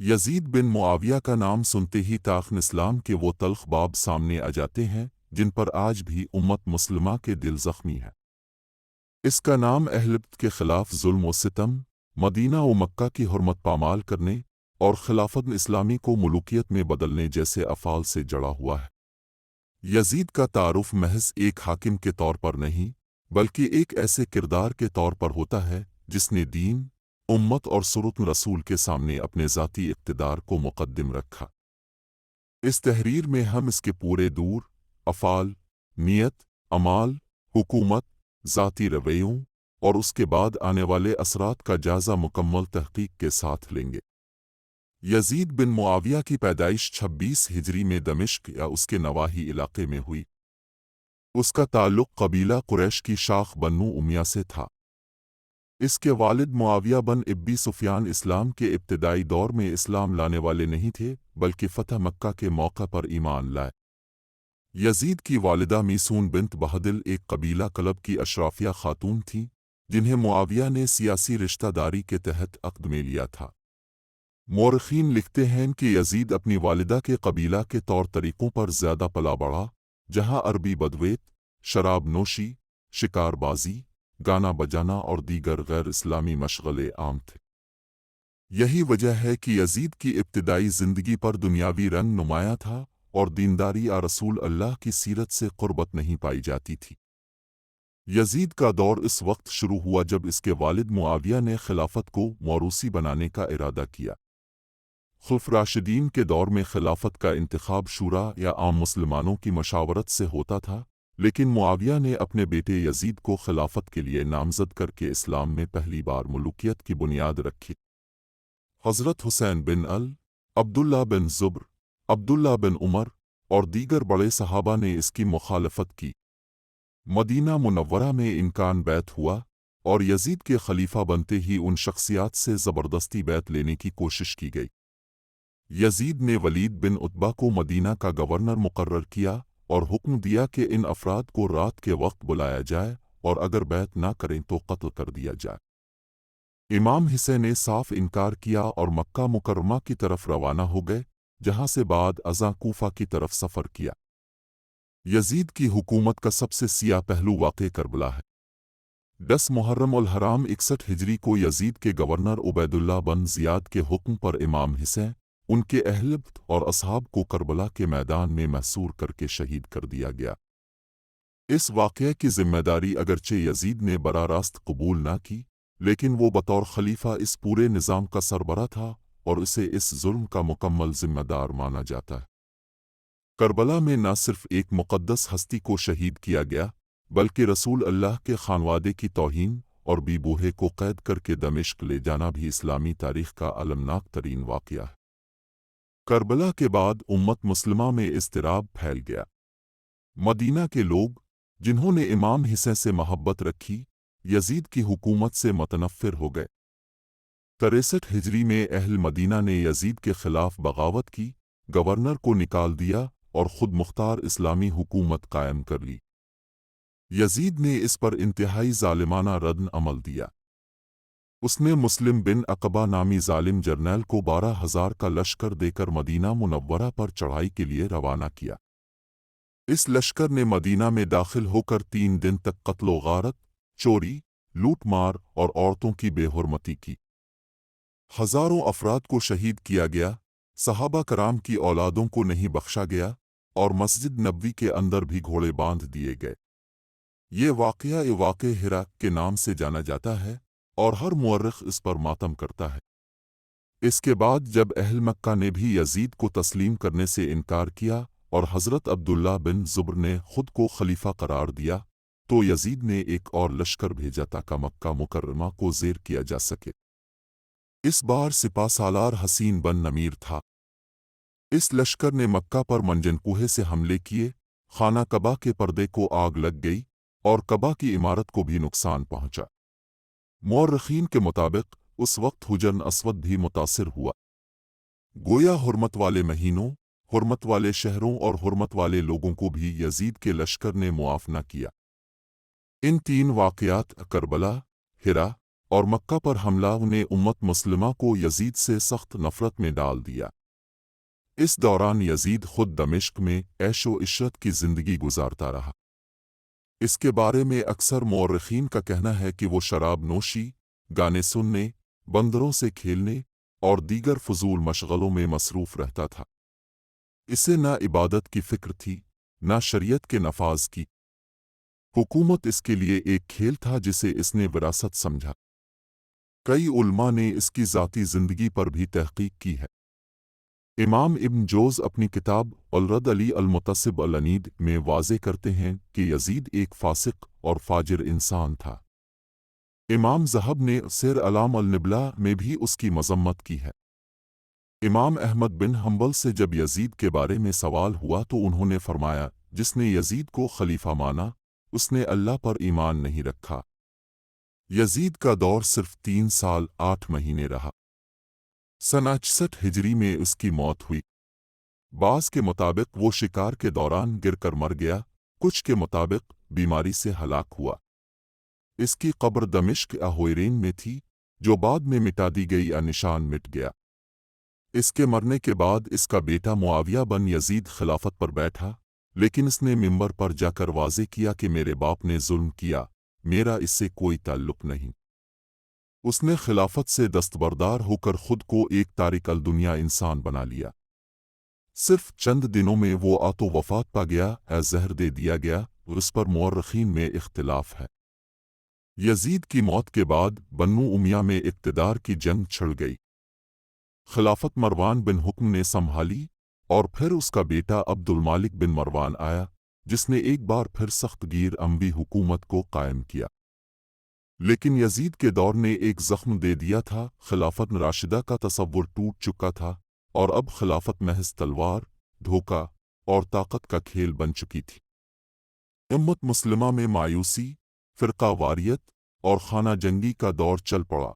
Yazid बिन मुआविया का नाम सुनते ही ताख़ इस्लाम के वो तल्ख़ बाब सामने आ जाते हैं जिन पर आज भी उम्मत मुस्लिमा के दिल ज़ख्मी है। इसका नाम अहलब्त के ख़िलाफ़ ज़ुल्म व सितम, मदीना व मक्का की हुर्मत पामाल करने और खिलाफत इस्लामी को मुलूकियत में बदलने जैसे अफ़ाल से जड़ा हुआ है। यजीद का तारुफ महज एक हाकिम के तौर पर नहीं बल्कि एक ऐसे किरदार के तौर पर होता है जिसने दीन, उम्मत और सुन्नत रसूल के सामने अपने ज़ाती इक़्तिदार को मुक़द्दिम रखा। इस तहरीर में हम इसके पूरे दूर, अफ़ाल, नियत, अमाल, हुकूमत, ज़ाती रवैयों और उसके बाद आने वाले असरात का जायज़ा मुकम्मल तहक़ीक़ के साथ लेंगे। यजीद बिन मुआविया की पैदाइश 26 हिजरी में दमिश्क या उसके नवाही इलाके में हुई। उसका ताल्लुक़ कबीला कुरैश की शाख बन्नू उमैया से था। इसके वालिद मुआविया बन इब्बी सुफियान इस्लाम के इब्तिदाई दौर में इस्लाम लाने वाले नहीं थे बल्कि फ़तह मक्का के मौका पर ईमान लाए। यजीद की वालिदा मीसून बिन्त बहदिल एक कबीला कलब की अशराफिया खातून थीं जिन्हें मुआविया ने सियासी रिश्तेदारी के तहत अक़द में लिया था। मौरख़ीन लिखते हैं कि यजीद अपनी वालिदा के कबीला के तौर तरीक़ों पर ज़्यादा पला बढ़ा, जहाँ अरबी बदवेत, शराब नोशी, शिकारबाजी, गाना बजाना और दीगर गैर इस्लामी मशग़ले आम थे। यही वजह है कि यजीद की इब्तिदाई ज़िंदगी पर दुनियावी रंग नुमाया था और दीनदारी या रसूल अल्लाह की सीरत से क़ुर्बत नहीं पाई जाती थी। यजीद का दौर इस वक्त शुरू हुआ जब इसके वालिद मुआविया ने खिलाफत को मौरूसी बनाने का इरादा किया। खुल्फ़ राशिदीन के दौर में खिलाफत का इंतखाब शूरा या आम मुसलमानों की मशावरत से होता था, लेकिन मुआविया ने अपने बेटे यजीद को खिलाफत के लिए नामज़द करके इस्लाम में पहली बार मुलूकियत की बुनियाद रखी। हज़रत हुसैन बिन अल, अब्दुल्ला बिन ज़ुब्र, अब्दुल्ला बिन उमर और दीगर बड़े सहाबा ने इसकी मुखालफत की। मदीना मुनव्वरा में इनकान बैत हुआ और यजीद के खलीफा बनते ही उन शख्सियात से ज़बरदस्ती बैत लेने की कोशिश की गई। यजीद ने वलीद बिन उत्बा को मदीना का गवर्नर मुकर्रर किया और हुक्म दिया कि इन अफराद को रात के वक्त बुलाया जाए और अगर बैत ना करें तो कत्ल कर दिया जाए। इमाम हुसैन ने साफ इनकार किया और मक्का मुकर्रमा की तरफ रवाना हो गए, जहाँ से बाद अज़ां कूफा की तरफ सफ़र किया। यजीद की हुकूमत का सबसे सियाह पहलू वाक़े करबला है। 10 मुहर्रम उल हराम 61 हिजरी को यजीद के गवर्नर उबैदुल्लाह बन ज़ियाद के हुक्म पर इमाम हुसैन, उनके अहल और असहाब को करबला के मैदान में महसूर करके शहीद कर दिया गया। इस वाक़ये की ज़िम्मेदारी अगरचे यजीद ने बरा रास्त कबूल ना की, लेकिन वो बतौर खलीफा इस पूरे निज़ाम का सरबरा था और उसे इस जुल्म का मुकम्मल ज़िम्मेदार माना जाता है। करबला में न सिर्फ एक मुक़द्दस हस्ती को शहीद किया गया बल्कि रसूल अल्लाह के खानवादे की तौहीन और बीबूहे को कैद करके दमिश्क ले जाना भी इस्लामी तारीख़ का अलमनाक तरीन वाक़या है। करबला के बाद उम्मत मुस्लिमा में इज़्तिराब फैल गया। मदीना के लोग, जिन्होंने इमाम हुसैन से मोहब्बत रखी, यजीद की हुकूमत से मुतनफ़िर हो गए। 63 हिजरी में अहल मदीना ने यजीद के ख़िलाफ़ बगावत की, गवर्नर को निकाल दिया और ख़ुद मुख्तार इस्लामी हुकूमत कायम कर ली। यजीद ने इस पर इंतहाई ज़ालिमाना रद्द अमल दिया। उसने मुस्लिम बिन अक़बा नामी ज़ालिम जर्नैल को 12,000 का लश्कर देकर मदीना मुनव्वरा पर चढ़ाई के लिए रवाना किया। इस लश्कर ने मदीना में दाखिल होकर 3 दिन तक कत्ल गारत, चोरी, लूटमार और औरतों की बेहुरमती की। हज़ारों अफराद को शहीद किया गया, सहाबा कराम की औलादों को नहीं बख्शा गया और मस्जिद नबवी के अंदर भी घोड़े बांध दिए गए। ये वाक़या वाक़े हिरा के नाम से जाना जाता है और हर मुअर्रिख़ इस पर मातम करता है। इसके बाद जब अहल मक्का ने भी यजीद को तस्लीम करने से इनकार किया और हज़रत अब्दुल्ला बिन ज़ुब्र ने खुद को खलीफा करार दिया, तो यजीद ने एक और लश्कर भेजा ताकि मक्का मुकर्रमा को ज़ेर किया जा सके। इस बार सिपा सालार हसीन बन नमीर था। इस लश्कर ने मक्का पर मंजनकूहे से हमले किए, खाना कबा के पर्दे को आग लग गई और कबा की इमारत को भी नुकसान पहुंचा। मौरख़ीन के मुताबिक उस वक्त हुजन अस्वद भी मुतासिर हुआ। गोया हुर्मत वाले महीनों, हुर्मत वाले शहरों और हुर्मत वाले लोगों को भी यजीद के लश्कर ने मुआफ़ न किया। इन 3 वाक़यात करबला, हिरा اور مکہ پر حملہ نے امت مسلمہ کو یزید سے سخت نفرت میں ڈال دیا۔ اس دوران یزید خود دمشق میں عیش و عشرت کی زندگی گزارتا رہا۔ اس کے بارے میں اکثر مورخین کا کہنا ہے کہ وہ شراب نوشی، گانے سننے، بندروں سے کھیلنے اور دیگر فضول مشغلوں میں مصروف رہتا تھا۔ اسے نہ عبادت کی فکر تھی، نہ شریعت کے نفاذ کی۔ حکومت اس کے لیے ایک کھیل تھا جسے اس نے وراثت سمجھا۔ کئی علماء نے اس کی ذاتی زندگی پر بھی تحقیق کی ہے۔ امام ابن جوز اپنی کتاب الرد علی المتصب العنید میں واضح کرتے ہیں کہ یزید ایک فاسق اور فاجر انسان تھا۔ امام ذہب نے سیر اعلام النبلہ میں بھی اس کی مذمت کی ہے۔ امام احمد بن حنبل سے جب یزید کے بارے میں سوال ہوا تو انہوں نے فرمایا، جس نے یزید کو خلیفہ مانا اس نے اللہ پر ایمان نہیں رکھا۔ یزید کا دور صرف 3 سال 8 مہینے رہا۔ سنہ 66 ہجری میں اس کی موت ہوئی۔ بعض کے مطابق وہ شکار کے دوران گر کر مر گیا، کچھ کے مطابق بیماری سے ہلاک ہوا۔ اس کی قبر دمشق احویرین میں تھی، جو بعد میں مٹا دی گئی یا نشان مٹ گیا۔ اس کے مرنے کے بعد اس کا بیٹا معاویہ بن یزید خلافت پر بیٹھا، لیکن اس نے منبر پر جا کر واضح کیا کہ میرے باپ نے ظلم کیا، میرا اس سے کوئی تعلق نہیں۔ اس نے خلافت سے دستبردار ہو کر خود کو ایک تارک الدنیا انسان بنا لیا۔ صرف چند دنوں میں وہ آتو وفات پا گیا، زہر دے دیا گیا، اور اس پر مورخین میں اختلاف ہے۔ یزید کی موت کے بعد بنو امیہ میں اقتدار کی جنگ چھڑ گئی۔ خلافت مروان بن حکم نے سنبھالی اور پھر اس کا بیٹا عبد المالک بن مروان آیا، جس نے ایک بار پھر سخت گیر اموی حکومت کو قائم کیا۔ لیکن یزید کے دور نے ایک زخم دے دیا تھا، خلافت راشدہ کا تصور ٹوٹ چکا تھا اور اب خلافت محض تلوار، دھوکہ اور طاقت کا کھیل بن چکی تھی۔ امت مسلمہ میں مایوسی، فرقہ واریت اور خانہ جنگی کا دور چل پڑا۔